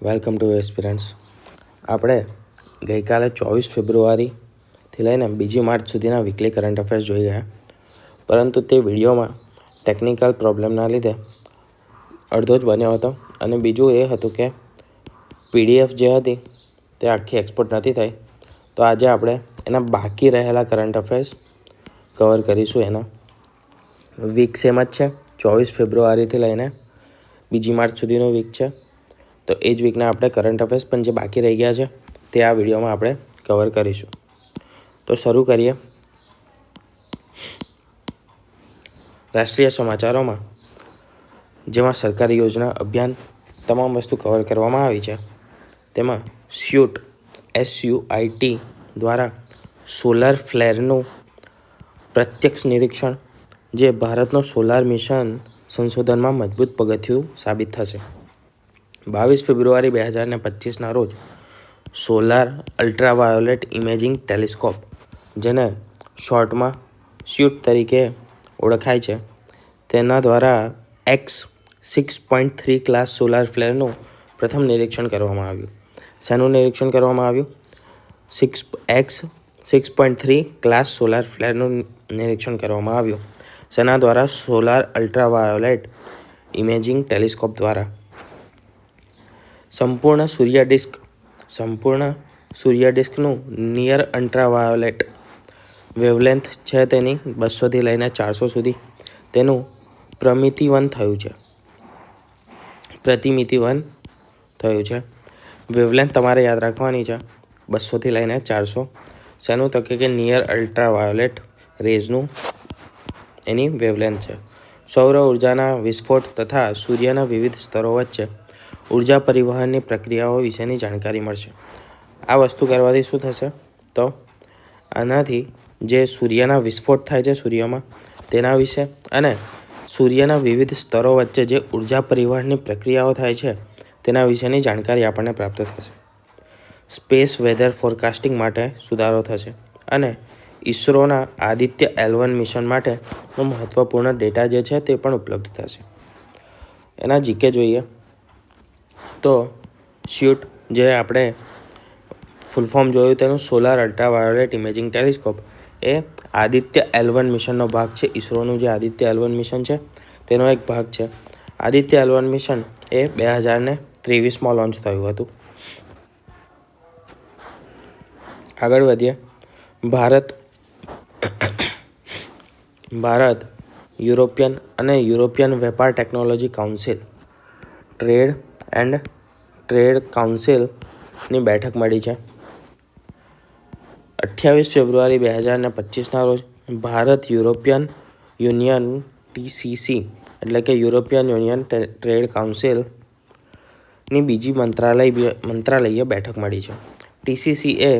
Welcome to aspirants. આપણે ગઈકાલે 24 ફેબ્રુઆરીથી લઈને 2 માર્ચ સુધીના વીકલી કરંટ અફેર્સ જોઈ ગયા, પરંતુ તે વિડીયોમાં ટેકનિકલ પ્રોબ્લેમના લીધે અડધો જ બન્યો હતો. અને બીજું એ હતું કે PDF જે હતી તે આખી એક્સપોર્ટ નથી થઈ. તો આજે આપણે એના બાકી રહેલા કરંટ અફેર્સ કવર કરીશું. એના વીક સેમ જ છે, 24 ફેબ્રુઆરીથી લઈને 2 માર્ચ સુધીનો વીક છે. તો એ જ વીકના આપણે કરંટ અફેર્સ પણ જે બાકી રહી ગયા છે તે આ વિડીયોમાં આપણે કવર કરીશું. તો શરૂ કરીએ. રાષ્ટ્રીય સમાચારોમાં જેમાં સરકારી યોજના, અભિયાન, તમામ વસ્તુ કવર કરવામાં આવી છે. તેમાં SUIT દ્વારા સોલાર ફ્લેરનું પ્રત્યક્ષ નિરીક્ષણ, જે ભારતનો સોલાર મિશન સંશોધનમાં મજબૂત પગથિયું સાબિત થશે. 22 ફેબ્રુઆરી 2025ના રોજ સોલાર અલ્ટ્રાવાયોલેટ ઇમેજિંગ ટેલિસ્કોપ, જેને શોર્ટમાં સ્યુટ તરીકે ઓળખાય છે, તેના દ્વારા X6.3 ક્લાસ સોલાર ફ્લેરનું પ્રથમ નિરીક્ષણ કરવામાં આવ્યું. શેનું નિરીક્ષણ કરવામાં આવ્યું? X6.3 ક્લાસ સોલાર ફ્લેરનું નિરીક્ષણ કરવામાં આવ્યું. શેના દ્વારા? સોલાર અલ્ટ્રાવાયોલેટ ઇમેજિંગ ટેલિસ્કોપ દ્વારા. સંપૂર્ણ સૂર્ય ડિસ્કનું નિયર અલ્ટ્રાવાયોલેટ વેવલેન્થ છે તેની 200થી લઈને 400 સુધી. તેનું પ્રમિતિવન થયું છે. વેવલેન્થ તમારે યાદ રાખવાની છે, 200થી લઈને 400. શેનું? તો કે નિયર અલ્ટ્રાવાયોલેટ રેઝનું એની વેવલેન્થ છે. સૌર ઉર્જાના વિસ્ફોટ તથા સૂર્યના વિવિધ સ્તરો વચ્ચે ઉર્જા પરિવહનની પ્રક્રિયાઓ વિશેની જાણકારી મળશે. આ વસ્તુ કરવાથી શું થશે? તો આનાથી જે સૂર્યના વિસ્ફોટ થાય છે સૂર્યમાં, તેના વિશે અને સૂર્યના વિવિધ સ્તરો વચ્ચે જે ઉર્જા પરિવહનની પ્રક્રિયાઓ થાય છે તેના વિશેની જાણકારી આપણને પ્રાપ્ત થશે. સ્પેસ વેધર ફોરકાસ્ટિંગ માટે સુધારો થશે અને ઇસરોના આદિત્ય L1 મિશન માટેનો મહત્વપૂર્ણ ડેટા જે છે તે પણ ઉપલબ્ધ થશે. એના જીકે જોઈએ તો સ્યુટ, જે આપણે ફૂલ ફોર્મ જોયું તેનું સોલાર અલ્ટ્રાવાયોલેટ ઇમેજિંગ ટેલિસ્કોપ, એ આદિત્ય L1 મિશનનો ભાગ છે. ઇસરોનું જે આદિત્ય L1 મિશન છે તેનો એક ભાગ છે. આદિત્ય L1 મિશન એ 2023માં લોન્ચ થયું હતું. આગળ વધીએ. ભારત યુરોપિયન વેપાર ટેકનોલોજી કાઉન્સિલ ટ્રેડ કાઉન્સિલની બેઠક મળી છે. 28 ફેબ્રુઆરી 2025ના રોજ ભારત યુરોપિયન યુનિયન TCC એટલે કે યુરોપિયન યુનિયન ટ્રેડ કાઉન્સિલની બીજી મંત્રાલયીય બેઠક મળી છે. TCC એ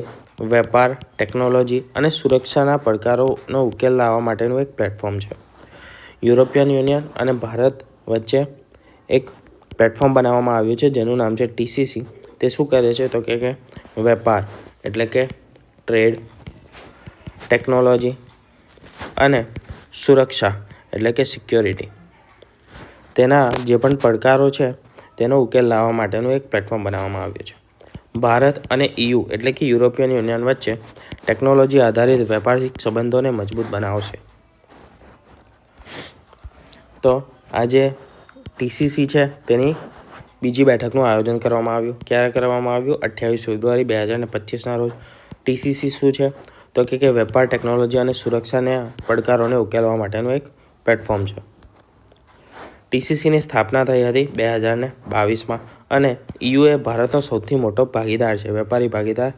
વેપાર, ટેકનોલોજી અને સુરક્ષાના પડકારોનો ઉકેલ લાવવા માટેનું એક પ્લેટફોર્મ છે. યુરોપિયન યુનિયન અને ભારત વચ્ચે એક પ્લેટફોર્મ બનાવવામાં આવ્યું છે જેનું નામ છે TCC. તે શું કરે છે? તો કે વેપાર એટલે કે ટ્રેડ, ટેકનોલોજી અને સુરક્ષા એટલે કે સિક્યોરિટી, તેના જે પણ પડકારો છે તેનો ઉકેલ લાવવા માટેનું એક પ્લેટફોર્મ બનાવવામાં આવ્યું છે. ભારત અને EU એટલે કે યુરોપિયન યુનિયન વચ્ચે ટેકનોલોજી આધારિત વ્યાપારિક સંબંધોને મજબૂત બનાવશે. તો આજે TCC છે તેની બીજી બેઠકનું આયોજન કરવામાં આવ્યું. ક્યારે કરવામાં આવ્યું? 28 ફેબ્રુઆરી 2025ના રોજ. TCC શું છે? તો કે વેપાર, ટેકનોલોજી અને સુરક્ષાના પડકારોને ઉકેલવા માટેનું એક પ્લેટફોર્મ છે. TCCની સ્થાપના થઈ હતી 2022માં અને EU એ ભારતનો સૌથી મોટો ભાગીદાર છે, વેપારી ભાગીદાર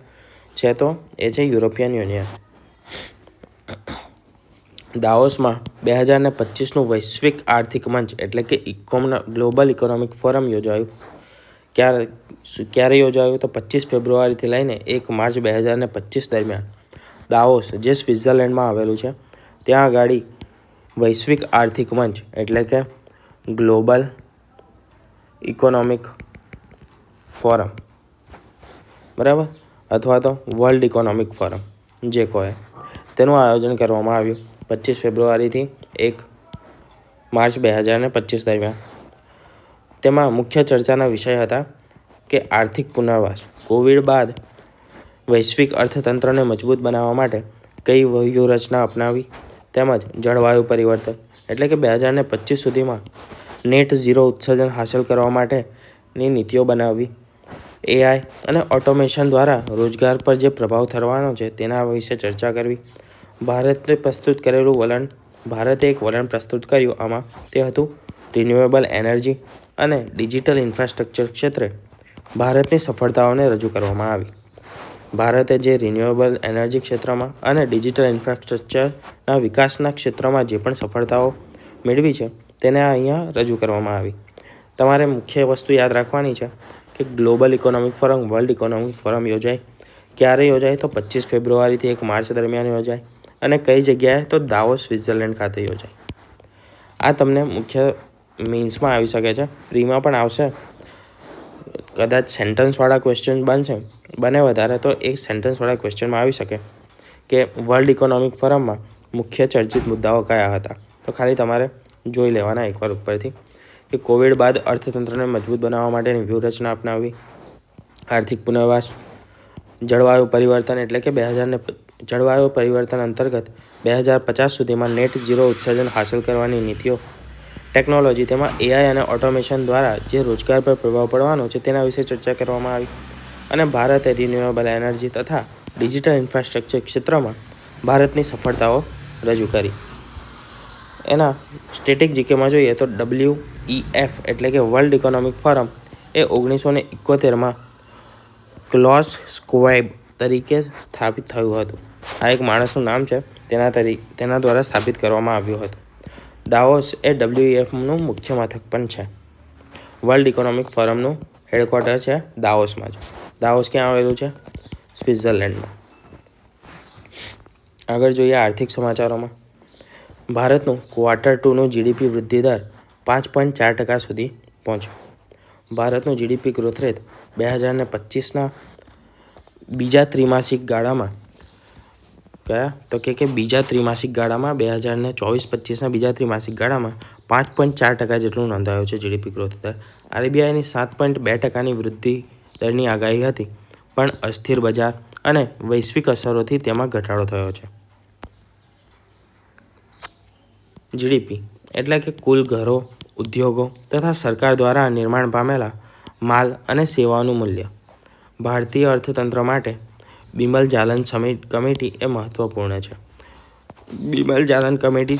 છે. તો એ છે યુરોપિયન યુનિયન. દાવોસમાં 2025નું વૈશ્વિક આર્થિક મંચ એટલે કે ગ્લોબલ ઇકોનોમિક ફોરમ યોજાયું. ક્યારે યોજાયું? તો 25 ફેબ્રુઆરીથી લઈને 1 માર્ચ 2025 દરમિયાન દાવોસ, જે સ્વિટ્ઝરલેન્ડમાં આવેલું છે, ત્યાં આગળ વૈશ્વિક આર્થિક મંચ એટલે કે ગ્લોબલ ઇકોનોમિક ફોરમ, બરાબર, અથવા તો વર્લ્ડ ઇકોનોમિક ફોરમ જે કહે, તેનું આયોજન કરવામાં આવ્યું 25 ફેબ્રુઆરીથી 1 માર્ચ 2025 દરમિયાન. તેમાં મુખ્ય ચર્ચાના વિષય હતા કે આર્થિક પુનર્વાસ. કોવિડ બાદ વૈશ્વિક અર્થતંત્રને મજબૂત બનાવવા માટે કઈ વ્યૂહરચના અપનાવી, તેમજ જળવાયુ પરિવર્તન એટલે કે 2025 સુધીમાં નેટ ઝીરો ઉત્સર્જન હાંસલ કરવા માટેની નીતિઓ બનાવવી. એઆઈ અને ઓટોમેશન દ્વારા રોજગાર પર જે પ્રભાવ થવાનો છે તેના વિશે ચર્ચા કરવી. ભારતે પ્રસ્તુત કરેલું વલણ. ભારતે એક વલણ પ્રસ્તુત કર્યું. આમાં તે હતું રિન્યુએબલ એનર્જી અને ડિજિટલ ઇન્ફ્રાસ્ટ્રક્ચર ક્ષેત્રે ભારતની સફળતાઓને રજૂ કરવામાં આવી. ભારતે જે રિન્યુએબલ એનર્જી ક્ષેત્રમાં અને ડિજિટલ ઇન્ફ્રાસ્ટ્રક્ચરના વિકાસના ક્ષેત્રમાં જે પણ સફળતાઓ મેળવી છે તેને અહીંયા રજૂ કરવામાં આવી. તમારે મુખ્ય વસ્તુ યાદ રાખવાની છે કે global economic forum, world economic forum યોજાય. ક્યારે યોજાય? તો 25 ફેબ્રુઆરીથી 1 માર્ચ દરમિયાન યોજાય. અને કઈ જગ્યાએ? તો દાવોસ, સ્વિટ્ઝરલેન્ડ ખાતે યોજાય. આ તમને મુખ્ય મેન્સમાં આવી શકે છે, પ્રીમાં પણ આવશે. કદાચ સેન્ટન્સવાળા ક્વેશ્ચન બને વધારે તો એક સેન્ટન્સવાળા ક્વેશ્ચનમાં આવી શકે કે વર્લ્ડ ઇકોનોમિક ફોરમમાં મુખ્ય ચર્ચિત મુદ્દાઓ કયા હતા. તો ખાલી તમારે જોઈ લેવાના એકવાર ઉપરથી કે કોવિડ બાદ અર્થતંત્રને મજબૂત બનાવવા માટેની વ્યૂહરચના અપનાવવી, આર્થિક પુનર્વાસ, જળવાયુ પરિવર્તન એટલે કે જળવાયુ પરિવર્તન અંતર્ગત 2050 સુધીમાં નેટ ઝીરો ઉત્સર્જન હાંસલ કરવાની નીતિઓ, ટેકનોલોજી, તેમાં એઆઈ અને ઓટોમેશન દ્વારા જે રોજગાર પર પ્રભાવ પડવાનો છે તેના વિશે ચર્ચા કરવામાં આવી. અને ભારતે રિન્યુએબલ એનર્જી તથા ડિજિટલ ઇન્ફ્રાસ્ટ્રક્ચર ક્ષેત્રમાં ભારતની સફળતાઓ રજૂ કરી. એના સ્ટેટિક જીકેમાં જોઈએ તો WEF એટલે કે વર્લ્ડ ઇકોનોમિક ફોરમ એ 1971માં ક્લોસ સ્ક્વેબ તરીકે સ્થાપિત થયું હતું. આ એક માણસનું નામ છે, તેના દ્વારા સ્થાપિત કરવામાં આવ્યું હતું. દાવોસ એ WEFનું મુખ્ય મથક પણ છે. વર્લ્ડ ઇકોનોમિક ફોરમનું હેડક્વાર્ટર છે દાવોસમાં જ. દાવોસ ક્યાં આવેલું છે? સ્વિટ્ઝરલેન્ડમાં. આગળ જોઈએ આર્થિક સમાચારોમાં. ભારતનું Q2નું જીડીપી વૃદ્ધિ દર 5.4% સુધી પહોંચ્યો. ભારતનું જીડીપી ગ્રોથ રેટ 2025ના બીજા ત્રિમાસિક ગાળામાં તો કે બીજા ત્રિમાસિક ગાળામાં 2024-25ના બીજા ત્રિમાસિક ગાળામાં 5.4% જેટલું નોંધાયો છે જીડીપી ગ્રોથ દર. આરબીઆઈની 7.2%ની વૃદ્ધિ દરની આગાહી હતી, પણ અસ્થિર બજાર અને વૈશ્વિક અસરોથી તેમાં ઘટાડો થયો છે. જીડીપી એટલે કે કુલ ઘરો, ઉદ્યોગો તથા સરકાર દ્વારા નિર્માણ પામેલા માલ અને સેવાઓનું મૂલ્ય. ભારતીય અર્થતંત્ર માટે બિમલ જાલાન કમિટી એ મહત્વપૂર્ણ છે. બિમલ જાલાન કમિટી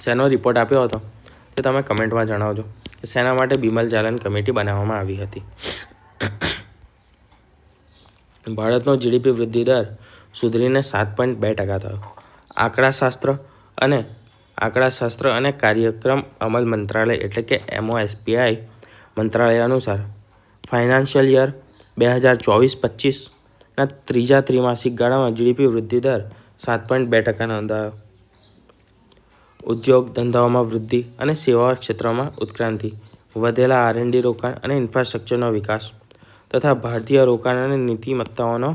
શેનો રિપોર્ટ આપ્યો હતો તે તમે કમેન્ટમાં જણાવજો કે શેના માટે બિમલ જાલાન કમિટી બનાવવામાં આવી હતી. ભારતનો જીડીપી વૃદ્ધિ દર સુધરીને 7.2% થયો. આંકડાશાસ્ત્ર અને કાર્યક્રમ અમલ મંત્રાલય એટલે કે MOSPI મંત્રાલય અનુસાર ફાઇનાન્શિયલ યર 2024-25ના ત્રીજા ત્રિમાસિક ગાળામાં જીડીપી વૃદ્ધિ દર 7.2% નોંધાયો. ઉદ્યોગ ધંધાઓમાં વૃદ્ધિ અને સેવા ક્ષેત્રમાં ઉત્ક્રાંતિ, વધેલા R&D રોકાણ અને ઇન્ફ્રાસ્ટ્રક્ચરનો વિકાસ તથા ભારતીય રોકાણ અને નીતિમત્તાઓનો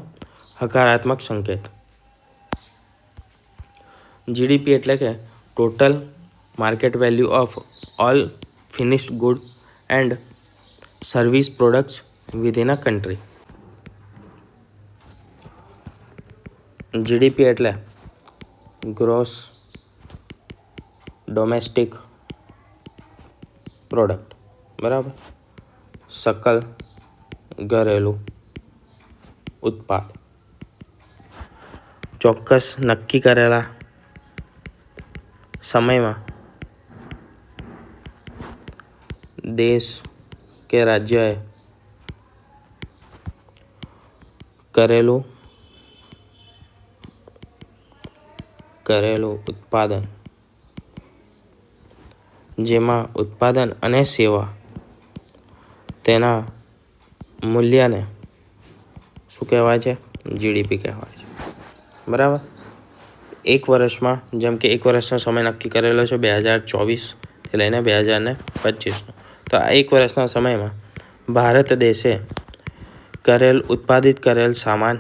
હકારાત્મક સંકેત. જીડીપી એટલે કે total market value of all finished good and service products within a country. GDP એટલે ગ્રોસ ડોમેસ્ટિક પ્રોડક્ટ, બરાબર, सकल ઘરેલું ઉત્પાદ. ચોક્કસ નક્કી કરેલા સમયમાં દેશ કે રાજ્યએ કરેલું ઉત્પાદન, જેમાં ઉત્પાદન અને સેવા તેના મૂલ્યને શું કહેવાય છે? જીડીપી કહેવાય છે, બરાબર. એક વર્ષમાં, જેમ કે એક વર્ષનો સમય નક્કી કરેલો છે 2024થી લઈને 2025નો, તો આ એક વર્ષના સમયમાં ભારત દેશે ઉત્પાદિત કરેલ સામાન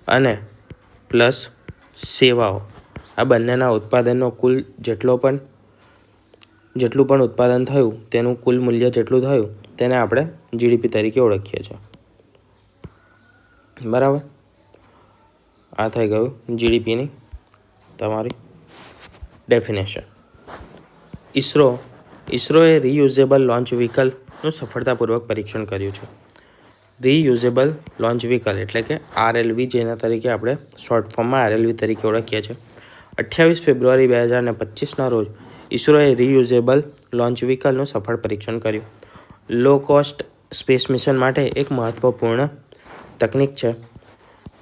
અને સેવાઓ, આ બંનેના ઉત્પાદનનો કુલ જેટલો પણ જેટલું પણ ઉત્પાદન થયું તેનું કુલ મૂલ્ય જેટલું થયું તેને આપણે જીડીપી તરીકે ઓળખીએ છીએ. બરાબર, આ થઈ ગયું જીડીપીની તમારી ડેફિનેશન. ઇસરોએ રીયુઝેબલ લોન્ચ વ્હીકલનું સફળતાપૂર્વક પરીક્ષણ કર્યું છે. રીયુઝેબલ લોન્ચ વ્હીકલ એટલે કે RLV, જેના તરીકે આપણે શોર્ટ ફોર્મમાં RLV તરીકે ઓળખીએ છીએ. 28 ફેબ્રુઆરી 2025ના રોજ ઇસરોએ રીયુઝેબલ લોન્ચ વ્હીકલનું સફળ પરીક્ષણ કર્યું. લો કોસ્ટ સ્પેસ મિશન માટે એક મહત્વપૂર્ણ તકનીક છે.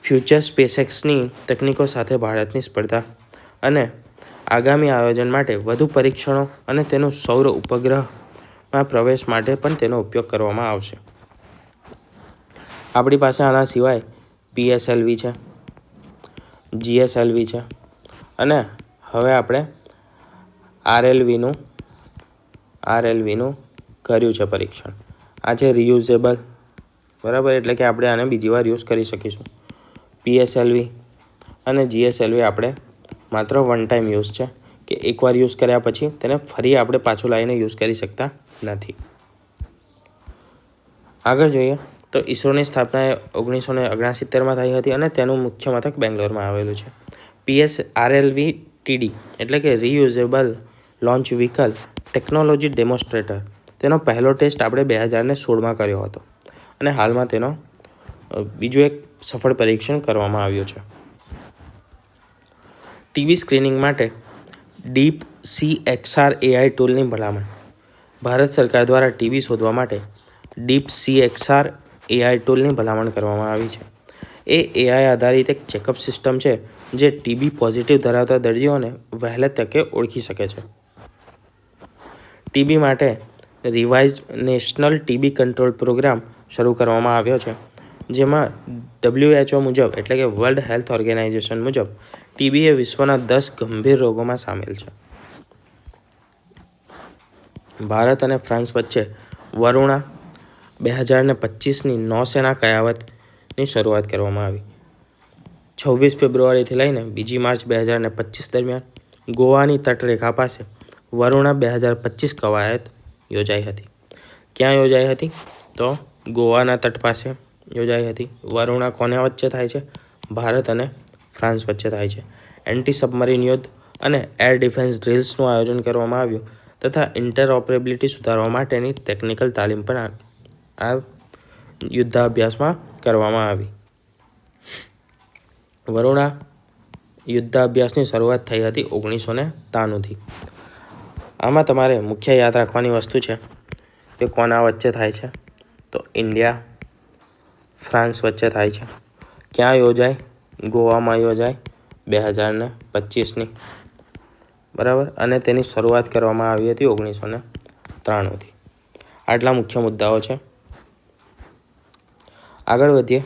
ફ્યુચર સ્પેસએક્સની તકનીકો સાથે ભારતની સ્પર્ધા અને આગામી આયોજન માટે વધુ પરીક્ષણો અને તેનું સૌર ઉપગ્રહમાં પ્રવેશ માટે પણ તેનો ઉપયોગ કરવામાં આવશે. આપણી પાસે આના સિવાય PSLV છે, GSLV છે અને હવે આપણે RLVનું કર્યું છે પરીક્ષણ. આ છે રીયુઝેબલ, બરાબર, એટલે કે આપણે આને બીજી વાર યુઝ કરી શકીશું. PSLV અને GSLV આપણે માત્ર વન ટાઈમ યુઝ છે કે એકવાર યુઝ કર્યા પછી તેને ફરી આપણે પાછું લાવીને યુઝ કરી શકતા નથી. આગળ જોઈએ તો ઇસરોની સ્થાપના 1969માં થઈ હતી અને તેનું મુખ્ય મથક બેંગ્લોરમાં આવેલું છે. RLV-TD એટલે કે રીયુઝેબલ લોન્ચ વ્હીકલ ટેકનોલોજી ડેમોન્સ્ટ્રેટર, તેનો પહેલો ટેસ્ટ આપણે 2016માં કર્યો હતો અને હાલમાં તેનો બીજું એક સફળ પરીક્ષણ કરવામાં આવ્યું છે. ટીબી સ્ક્રીનિંગ માટે DeepSeek-XR AI ટૂલની ભલામણ. ભારત સરકાર દ્વારા ટીબી શોધવા માટે DeepSeek-XR AI ટૂલની ભલામણ કરવામાં આવી છે. એ AI આધારિત એક ચેકઅપ સિસ્ટમ છે જે ટીબી પોઝિટિવ ધરાવતા દર્દીઓને વહેલા તકે ઓળખી શકે છે. ટીબી માટે revise national TB control programme શરૂ કરવામાં આવ્યો છે, જેમાં WHO મુજબ એટલે કે વર્લ્ડ હેલ્થ ઓર્ગેનાઇઝેશન મુજબ ટીબી એ વિશ્વના 10 ગંભીર રોગોમાં સામેલ છે. ભારત અને ફ્રાન્સ વચ્ચે વરુણા 2025ની નૌસેના કયાવતની શરૂઆત કરવામાં આવી. 26 ફેબ્રુઆરીથી લઈને 2 માર્ચ 2025 દરમિયાન ગોવાની તટરેખા પાસે વરુણા 2025 કવાયત યોજાઈ હતી. ક્યાં યોજાઈ હતી? તો ગોવાના તટ પાસે યોજાઈ હતી. વરુણા કોને વચ્ચે થાય છે? ભારત અને ફ્રાન્સ વચ્ચે થાય છે. એન્ટી સબમરીન યુદ્ધ અને એર ડિફેન્સ ડ્રિલ્સનું આયોજન કરવામાં આવ્યું તથા ઇન્ટરઓપરેબિલિટી સુધારવા માટેની ટેકનિકલ તાલીમ પણ આ યુદ્ધાભ્યાસમાં કરવામાં આવી. વરુણા યુદ્ધાભ્યાસની શરૂઆત થઈ હતી 1993થી. આમાં તમારે મુખ્ય યાદ રાખવાની વસ્તુ છે કે કોના વચ્ચે થાય છે? તો ઇન્ડિયા ફ્રાન્સ વચ્ચે થાય છે. ક્યાં યોજાય? ગોવામાં યોજાય 2025ની, બરાબર, અને તેની શરૂઆત કરવામાં આવી હતી 1993થી. આટલા મુખ્ય મુદ્દાઓ છે. આગળ વધીએ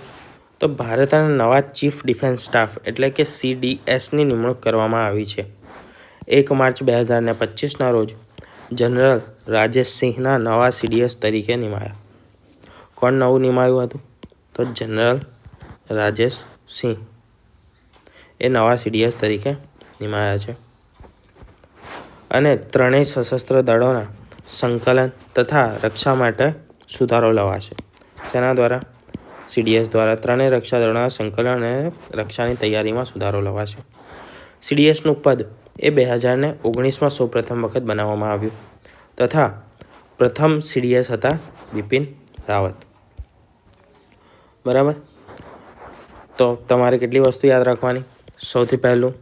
તો ભારતના નવા ચીફ ડિફેન્સ સ્ટાફ એટલે કે CDSની નિમણૂક કરવામાં આવી છે. 1 માર્ચ 2025ના રોજ જનરલ રાજેશ સિંહના નવા CDS તરીકે નિમાયા. કોણ નવું નિમાયું હતું? તો જનરલ રાજેશ સિંહ એ નવા CDS તરીકે નિમાયા છે. અને ત્રણેય સશસ્ત્ર દળોના સંકલન તથા રક્ષા માટે સુધારો લવાશે. તેના દ્વારા CDS દ્વારા ત્રણેય રક્ષા દળોના સંકલન અને રક્ષાની તૈયારીમાં સુધારો લવાશે. CDSનું પદ એ 2019માં સૌપ્રથમ વખત બનાવવામાં આવ્યું તથા પ્રથમ CDS હતા બિપિન રાવત. બરાબર, તો તમારે કેટલી વસ્તુ યાદ રાખવાની? સૌથી પહેલું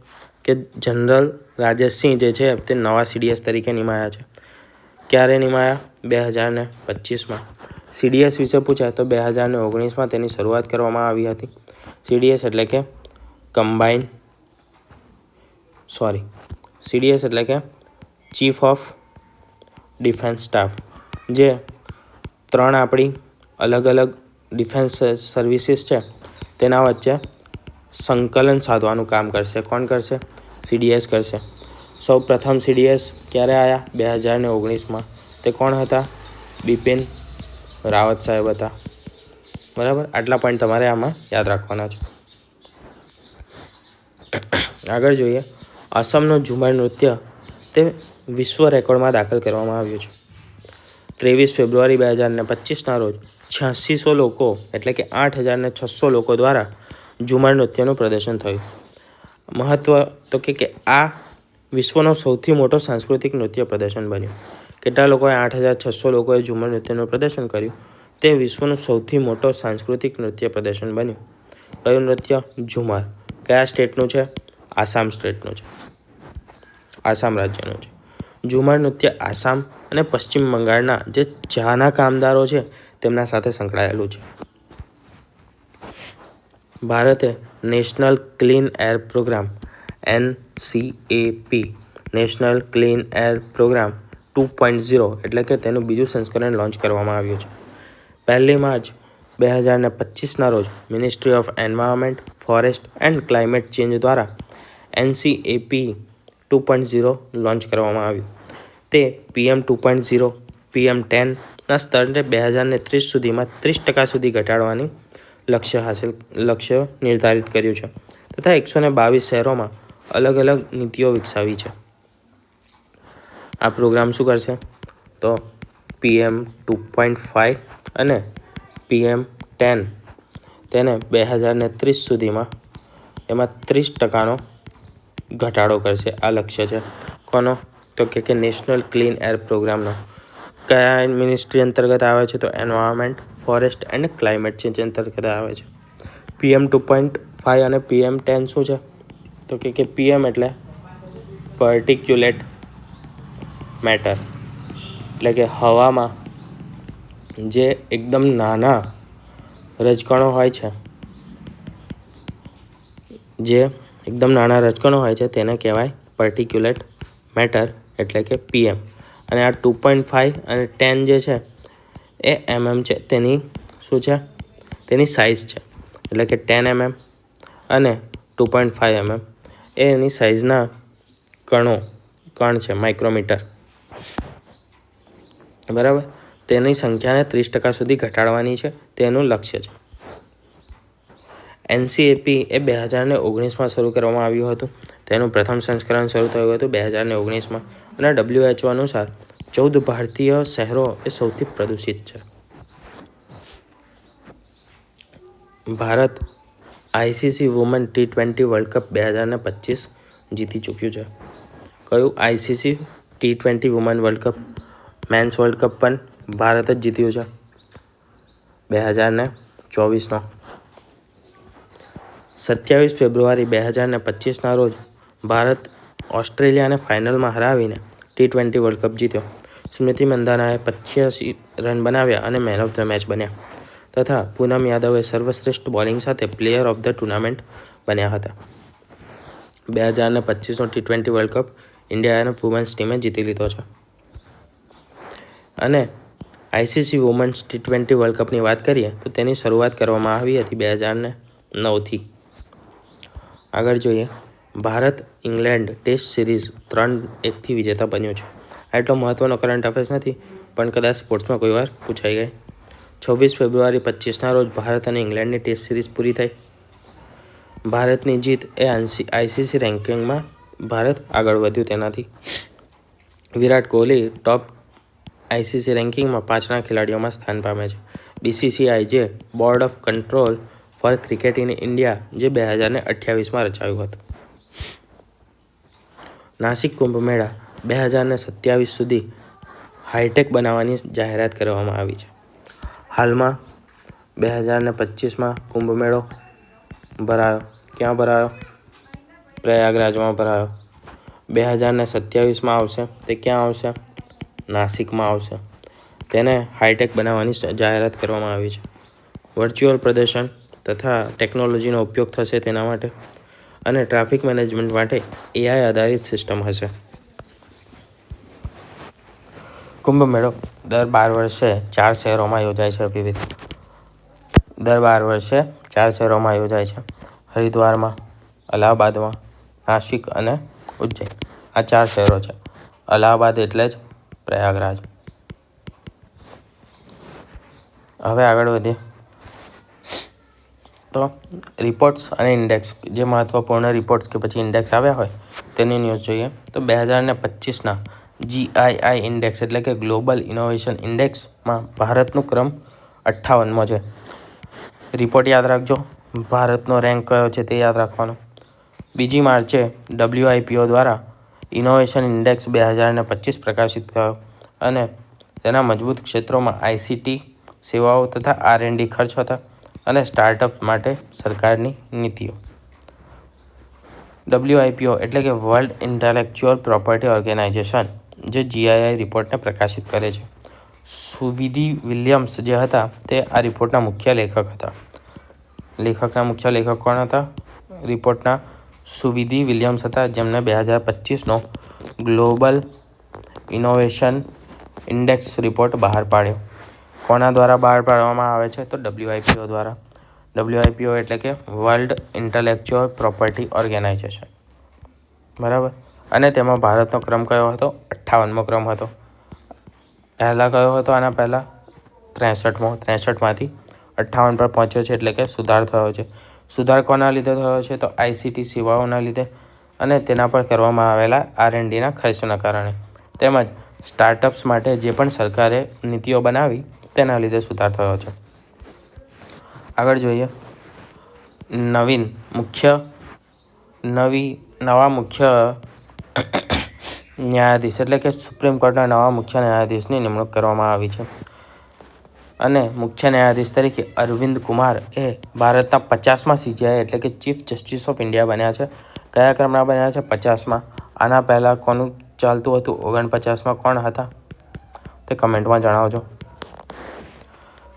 કે જનરલ રાજેશ સિંહ જે છે તે નવા CDS તરીકે નિમાયા છે. ક્યારે નિમાયા? 2025માં. CDS વિશે પૂછાય તો 2019માં તેની શરૂઆત કરવામાં આવી હતી. CDS એટલે કે CDS એટલે કે ચીફ ઓફ ડિફેન્સ સ્ટાફ, જે ત્રણ આપણી અલગ અલગ ડિફેન્સ સર્વિસીસ છે તેના વચ્ચે સંકલન સાધવાનું કામ કરશે. કોણ કરશે? CDS કરશે. સૌ પ્રથમ CDS ક્યારે આવ્યા? 2019માં. તે કોણ હતા? બિપિન રાવત સાહેબ હતા. બરાબર, આટલા પોઈન્ટ તમારે આમાં યાદ રાખવાના છે. આગળ જોઈએ, અસમનું ઝુમર નૃત્ય તે વિશ્વ રેકોર્ડમાં દાખલ કરવામાં આવ્યો છે. 23 ફેબ્રુઆરી 2025ના રોજ 8600 લોકો એટલે કે 8600 લોકો દ્વારા ઝુમર નૃત્યનું પ્રદર્શન થયું. મહત્વ તો કે આ વિશ્વનો સૌથી મોટો સાંસ્કૃતિક નૃત્ય પ્રદર્શન બન્યું. કેટલા લોકોએ 8600 લોકોએ ઝુમર નૃત્યનું પ્રદર્શન કર્યું? તે વિશ્વનું સૌથી મોટો સાંસ્કૃતિક નૃત્ય પ્રદર્શન બન્યું. કયું નૃત્ય? ઝુમર. કયા સ્ટેટનું છે? આસામ સ્ટેટનું છે, આસામ રાજ્યનું છે. ઝુમર નૃત્ય આસામ અને પશ્ચિમ બંગાળના જે ચાના કામદારો છે તેમના સાથે સંકળાયેલું છે. ભારતે national clean air programme NCAP national clean air programme 2.0 એટલે કે તેનું બીજું સંસ્કરણ લોન્ચ કરવામાં આવ્યું છે. 1 માર્ચ 2025ના રોજ ministry of environment, forest and climate change દ્વારા NCAP 2.0 લોન્ચ કરવામાં આવ્યું. તે PM 2.0 PM10ના સ્તરને 2030 સુધીમાં 30% સુધી ઘટાડવાની લક્ષ્ય નિર્ધારિત કર્યું છે તથા 122 શહેરોમાં અલગ અલગ નીતિઓ વિકસાવી છે. આ પ્રોગ્રામ શું કરશે? તો PM 2.5 અને PM10 તેને 2030 સુધીમાં એમાં 30%નો ઘટાડો કરશે. આ લક્ષ્ય છે કોનો? તો કે નેશનલ ક્લીન એર પ્રોગ્રામનો. કયા મિનિસ્ટ્રી અંતર્ગત આવે છે? તો environment, forest and climate change અંતર્ગત આવે છે. PM 2.5 અને PM10 શું છે? તો કે PM એટલે પાર્ટિક્યુલેટ મેટર એટલે કે હવામાં જે એકદમ નાના રજકણો હોય છે તેને કહેવાય પાર્ટિક્યુલેટ મેટર એટલે કે PM. અને આ 2.5 અને 10 જે છે એ છે. તેની શું છે? તેની સાઇઝ છે. એટલે કે 10 mm અને 2.5 mm એ એની સાઇઝના કણ છે, માઇક્રોમીટર. બરાબર. તેની સંખ્યાને 30% સુધી ઘટાડવાની છે, તેનું લક્ષ્ય છે. NCAP એ 2019માં શરૂ કરવામાં આવ્યું હતું. તેનું પ્રથમ સંસ્કરણ શરૂ થયું હતું 2019માં અને WHO અનુસાર 14 ભારતીય શહેરો એ સૌથી પ્રદૂષિત છે. Bharat ICC women T20 world cup 2025 જીતી ચૂક્યું છે. કયું? ICC T20 women world cup. Men's world cup પણ ભારત જ જીત્યું છે 2024નો. 27 ફેબ્રુઆરી 2025ના રોજ ભારત ઓસ્ટ્રેલિયાને ફાઇનલમાં હરાવીને T20 વર્લ્ડ કપ જીત્યો. સ્મૃતિ મંધાનાએ 85 રન બનાવ્યા અને મેન ઓફ ધ મેચ બન્યા તથા પૂનમ યાદવે સર્વશ્રેષ્ઠ બોલિંગ સાથે પ્લેયર ઓફ ધ ટુર્નામેન્ટ બન્યા હતા. 2025નો T20 વર્લ્ડ કપ ઇન્ડિયા અને વુમન્સ ટીમે જીતી લીધો છે. અને ICC વુમન્સ T20 વર્લ્ડ કપની વાત કરીએ તો તેની શરૂઆત કરવામાં આવી હતી 2009થી. આગળ જોઈએ. ભારત ઇંગ્લેન્ડ ટેસ્ટ સિરીઝ 3-1થી વિજેતા બન્યું છે. આટલો મહત્વનો કરંટ અફેર્સ નથી પણ કદાચ સ્પોર્ટ્સમાં કોઈ વાર પૂછાઈ ગઈ. 26 ફેબ્રુઆરી 25ના રોજ ભારત અને ઇંગ્લેન્ડની ટેસ્ટ સિરીઝ પૂરી થઈ. ભારતની જીત એ ICC રેન્કિંગમાં ભારત આગળ વધ્યું તેનાથી. વિરાટ કોહલી ટોપ ICC રેન્કિંગમાં 5ના ખેલાડીઓમાં સ્થાન પામે છે. BCCI જે board of control for cricket in India જે 2028માં રચાયું હતું. નાસિક કુંભ મેળા 2027 સુધી હાઈટેક બનાવવાની જાહેરાત કરવામાં આવી છે. હાલમાં 2025માં કુંભ મેળો ભરાયો. ક્યાં ભરાયો? પ્રયાગરાજમાં ભરાયો. 2027માં આવશે. તે ક્યાં આવશે? નાસિકમાં આવશે. તેને હાઈટેક બનાવવાની જાહેરાત કરવામાં આવી છે. વર્ચ્યુઅલ પ્રદર્શન તથા ટેકનોલોજીનો ઉપયોગ થશે તેના માટે અને ટ્રાફિક મેનેજમેન્ટ માટે AI આધારિત સિસ્ટમ હશે. કુંભ મેળો દર 12 વર્ષે 4 શહેરોમાં યોજાય છે. દર 12 વર્ષે 4 શહેરોમાં યોજાય છે. હરિદ્વારમાં, અલ્હાબાદમાં, નાસિક અને ઉજ્જૈન. આ 4 શહેરો છે. અલ્હાબાદ એટલે જ પ્રયાગરાજ. હવે આગળ વધીએ તો રિપોર્ટ્સ અને ઇન્ડેક્સ, જે મહત્વપૂર્ણ રિપોર્ટ્સ કે પછી ઇન્ડેક્સ આવ્યા હોય તેની ન્યૂઝ જોઈએ. તો 2025ના GII ઇન્ડેક્સ એટલે કે ગ્લોબલ ઇનોવેશન ઇન્ડેક્સમાં ભારતનો ક્રમ 58મો છે. રિપોર્ટ યાદ રાખજો, ભારતનો રેન્ક કયો છે તે યાદ રાખવાનો. 2 માર્ચે WIPO દ્વારા ઇનોવેશન ઇન્ડેક્સ 2025 પ્રકાશિત થયો અને તેના મજબૂત ક્ષેત્રોમાં ICT સેવાઓ તથા R&D ખર્ચ હતા અને સ્ટાર્ટઅપ માટે સરકારની નીતિઓ. WIPO એટલે કે વર્લ્ડ ઇન્ટેલેક્ચ્યુઅલ પ્રોપર્ટી ઓર્ગેનાઇઝેશન જે GII રિપોર્ટને પ્રકાશિત કરે છે. સુવિધિ વિલિયમ્સ જે હતા તે આ રિપોર્ટના મુખ્ય લેખક હતા. મુખ્ય લેખક કોણ હતા રિપોર્ટના? સુવિધિ વિલિયમ્સ હતા, જેમણે 2025નો ગ્લોબલ ઇનોવેશન ઇન્ડેક્સ રિપોર્ટ બહાર પાડ્યો. કોના દ્વારા બહાર પાડવામાં આવે છે? તો WIPO દ્વારા. WIPO એટલે કે વર્લ્ડ ઇન્ટેલેક્ચ્યુઅલ પ્રોપર્ટી ઓર્ગેનાઇઝેશન, બરાબર. અને તેમાં ભારતનો ક્રમ કયો હતો? 58મો ક્રમ હતો. પહેલાં કયો હતો? આના પહેલાં 63મો. 63માંથી 58 પર પહોંચ્યો છે, એટલે કે સુધાર થયો છે. સુધાર કોના લીધે થયો છે? તો ICT સેવાઓના લીધે અને તેના પર કરવામાં આવેલા R&Dના ખર્ચના કારણે, તેમજ સ્ટાર્ટઅપ્સ માટે જે પણ સરકારે નીતિઓ બનાવી તેના લીધે સુધાર થયો છે. આગળ જોઈએ, નવા મુખ્ય ન્યાયાધીશ એટલે કે સુપ્રીમ કોર્ટના નવા મુખ્ય ન્યાયાધીશની નિમણૂક કરવામાં આવી છે. અને મુખ્ય ન્યાયાધીશ તરીકે અરવિંદ કુમાર એ ભારતના 50મા CJI એટલે કે ચીફ જસ્ટિસ ઓફ ઇન્ડિયા બન્યા છે. કયા ક્રમના બન્યા છે? 50મા. આના પહેલાં કોનું ચાલતું હતું? 49મા. કોણ હતા તે કમેન્ટમાં જણાવજો.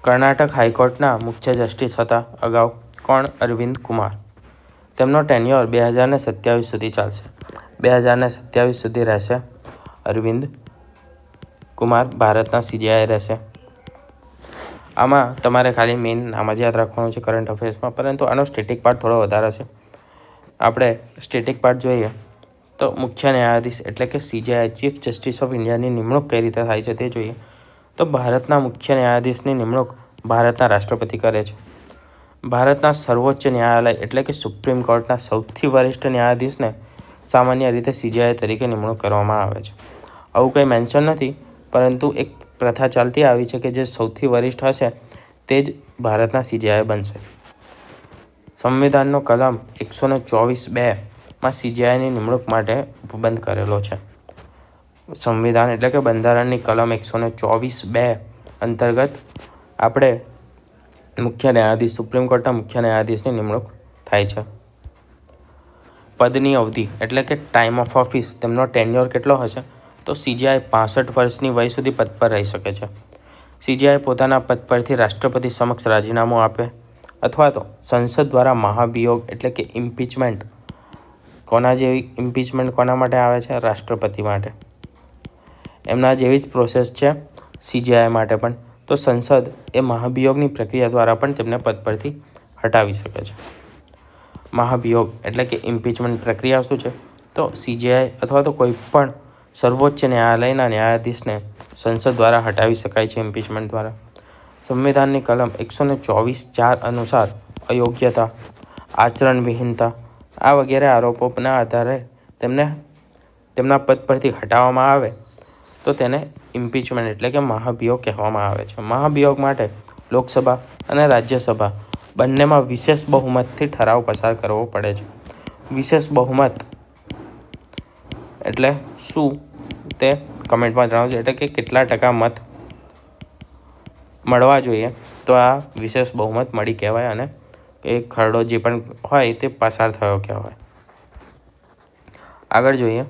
કર્ણાટક હાઈકોર્ટના મુખ્ય જસ્ટિસ હતા અગાઉ. કોણ? અરવિંદ કુમાર. તેમનો ટેન્યોર 2027 સુધી ચાલશે. 2027 સુધી રહેશે અરવિંદ કુમાર, ભારતના CJI રહેશે. આમાં તમારે ખાલી મેઇન નામ જ યાદ રાખવાનું છે કરંટ અફેર્સમાં, પરંતુ આનો સ્ટેટિક પાર્ટ થોડો વધારે છે. આપણે સ્ટેટિક પાર્ટ જોઈએ તો મુખ્ય ન્યાયાધીશ એટલે કે CJI ચીફ જસ્ટિસ ઓફ ઇન્ડિયાની નિમણૂક કઈ રીતે થાય છે તે જોઈએ. તો ભારતના મુખ્ય ન્યાયાધીશની નિમણૂક ભારતના રાષ્ટ્રપતિ કરે છે. ભારતના સર્વોચ્ચ ન્યાયાલય એટલે કે સુપ્રીમ કોર્ટના સૌથી વરિષ્ઠ ન્યાયાધીશને સામાન્ય રીતે CJI તરીકે નિમણૂક કરવામાં આવે છે. આવું કંઈ મેન્શન નથી, પરંતુ એક પ્રથા ચાલતી આવી છે કે જે સૌથી વરિષ્ઠ હશે તે જ ભારતના CJI બનશે. સંવિધાનનો કલમ 124(2)માં CJIની નિમણૂક માટે ઉપબંધ કરેલો છે. સંવિધાન એટલે કે બંધારણની કલમ 124(2) અંતર્ગત આપણે મુખ્ય ન્યાયાધીશ, સુપ્રીમ કોર્ટના મુખ્ય ન્યાયાધીશની નિમણૂક થાય છે. પદની અવધિ એટલે કે ટાઈમ ઓફ ઓફિસ, તેમનો ટેન્યોર કેટલો હશે? તો CJI 65 વર્ષની વય સુધી પદ પર રહી શકે છે. CJI પોતાના પદ પરથી રાષ્ટ્રપતિ સમક્ષ રાજીનામું આપે અથવા તો સંસદ દ્વારા મહાભિયોગ એટલે કે ઇમ્પીચમેન્ટ. ઇમ્પીચમેન્ટ કોના માટે આવે છે? રાષ્ટ્રપતિ માટે. એમના જેવી જ પ્રોસેસ છે CJI માટે પણ. તો સંસદ એ મહાભિયોગની પ્રક્રિયા દ્વારા પણ તેમને પદ પરથી હટાવી શકે છે. મહાભિયોગ એટલે કે ઇમ્પીચમેન્ટ પ્રક્રિયા શું છે? તો CJI અથવા તો કોઈ પણ સર્વોચ્ચ ન્યાયાલયના ન્યાયાધીશને સંસદ દ્વારા હટાવી શકાય છે ઇમ્પીચમેન્ટ દ્વારા. સંવિધાનની કલમ 124(4) અનુસાર અયોગ્યતા, આચરણવિહીનતા આ વગેરે આરોપોના આધારે તેમના પદ પરથી હટાવવામાં આવે તો તેને ઇમ્પીચમેન્ટ એટલે કે મહાભિયોગ કહેવામાં આવે છે. મહાભિયોગ માટે લોકસભા અને રાજ્યસભા બંનેમાં વિશેષ બહુમતથી ઠરાવ પસાર કરવો પડે છે. વિશેષ બહુમત એટલે શું તે કમેન્ટમાં જણાવજો. એટલે કે કેટલા ટકા મત મળવા જોઈએ તો આ વિશેષ બહુમત મળી કહેવાય અને એ ખરડો જે પણ હોય તે પસાર થયો કહેવાય. આગળ જોઈએ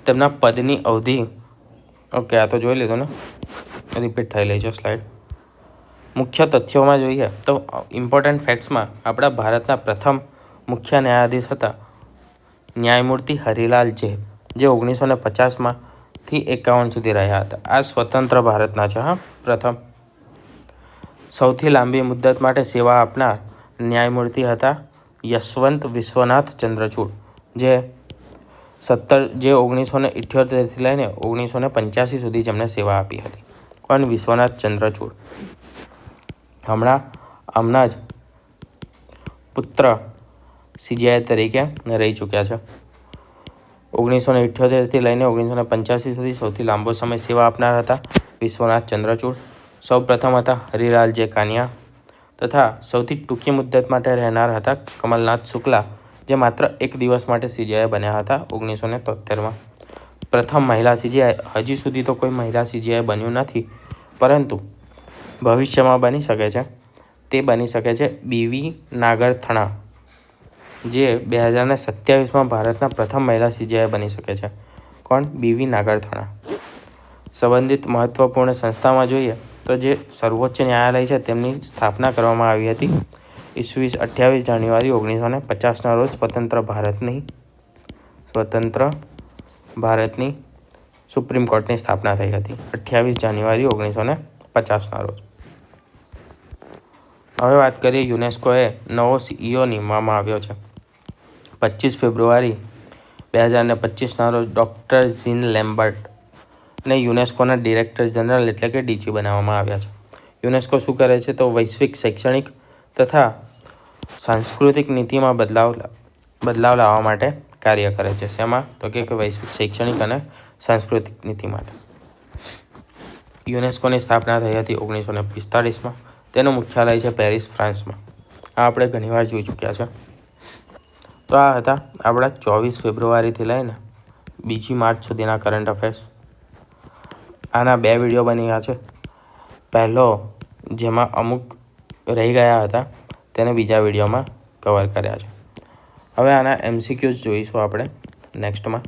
તેમના પદની અવધિ. ઓકે, આ તો જોઈ લીધું ને, રિપીટ થઈ રહી છે સ્લાઇડ. મુખ્ય તથ્યોમાં જોઈએ તો ઇમ્પોર્ટન્ટ ફેક્ટ્સમાં આપણા ભારતના પ્રથમ મુખ્ય ન્યાયાધીશ હતા ન્યાયમૂર્તિ હરિલાલ જે 1950માંથી 51 સુધી રહ્યા હતા. આ સ્વતંત્ર ભારતના છે. પ્રથમ સૌથી લાંબી મુદ્દત માટે સેવા આપનાર ન્યાયમૂર્તિ હતા યશવંત વિશ્વનાથ ચંદ્રચૂડ જે 1978થી લઈને 1985 સુધી જેમણે સેવા આપી હતી. કોણ? વિશ્વનાથ ચંદ્રચૂડ. હમણાં જ પુત્ર CJI તરીકે રહી ચૂક્યા છે. 1978થી લઈને 1985 સુધી સૌથી લાંબો સમય સેવા આપનાર હતા વિશ્વનાથ ચંદ્રચૂડ. સૌપ્રથમ હતા હરિલાલ જે કાનિયા તથા સૌથી ટૂંકી મુદ્દત માટે રહેનાર હતા કમલનાથ શુક્લા, જે માત્ર 1 દિવસ માટે CGI બન્યા હતા 1973માં. પ્રથમ મહિલા CGI. હજી સુધી તો કોઈ મહિલા CGI બન્યું નથી, પરંતુ ભવિષ્યમાં બની શકે છે. તે બની શકે છે BV નાગરથણા, જે 2027માં ભારતના પ્રથમ મહિલા CGI બની શકે છે. કોણ? BV નાગરથણા. સંબંધિત મહત્વપૂર્ણ સંસ્થામાં જોઈએ તો જે સર્વોચ્ચ ન્યાયાલય છે તેમની સ્થાપના કરવામાં આવી હતી 28 જાન્યુઆરી 1950ના રોજ. સ્વતંત્ર ભારતની સુપ્રીમ કોર્ટની સ્થાપના થઈ હતી 28 જાન્યુઆરી 1950ના રોજ. હવે વાત કરીએ યુનેસ્કોએ નવો CEO નિમવામાં આવ્યો છે 25 ફેબ્રુઆરી 2025ના રોજ. ડૉક્ટર જીન લેમ્બર્ટને યુનેસ્કોના ડિરેક્ટર જનરલ એટલે કે DG બનાવવામાં આવ્યા છે. યુનેસ્કો શું કરે છે? તો વૈશ્વિક શૈક્ષણિક તથા સાંસ્કૃતિક નીતિમાં બદલાવ લાવવા માટે કાર્ય કરે છે. શેમાં? તો કે વૈશ્વિક શૈક્ષણિક અને સાંસ્કૃતિક નીતિ માટે. યુનેસ્કોની સ્થાપના થઈ હતી 1945માં. તેનું મુખ્યાલય છે પેરિસ, ફ્રાન્સમાં. આ આપણે ઘણીવાર જોઈ ચૂક્યા છે. તો આ હતા આપણા 24 ફેબ્રુઆરીથી લઈને 2 માર્ચ સુધીના કરંટ અફેર્સ. આના 2 વિડીયો બની ગયા છે. પહેલો જેમાં અમુક રહી ગયા હતા તેને બીજા વિડીયોમાં કવર કર્યા છે. હવે આના MCQs જોઈશું આપણે નેક્સ્ટમાં.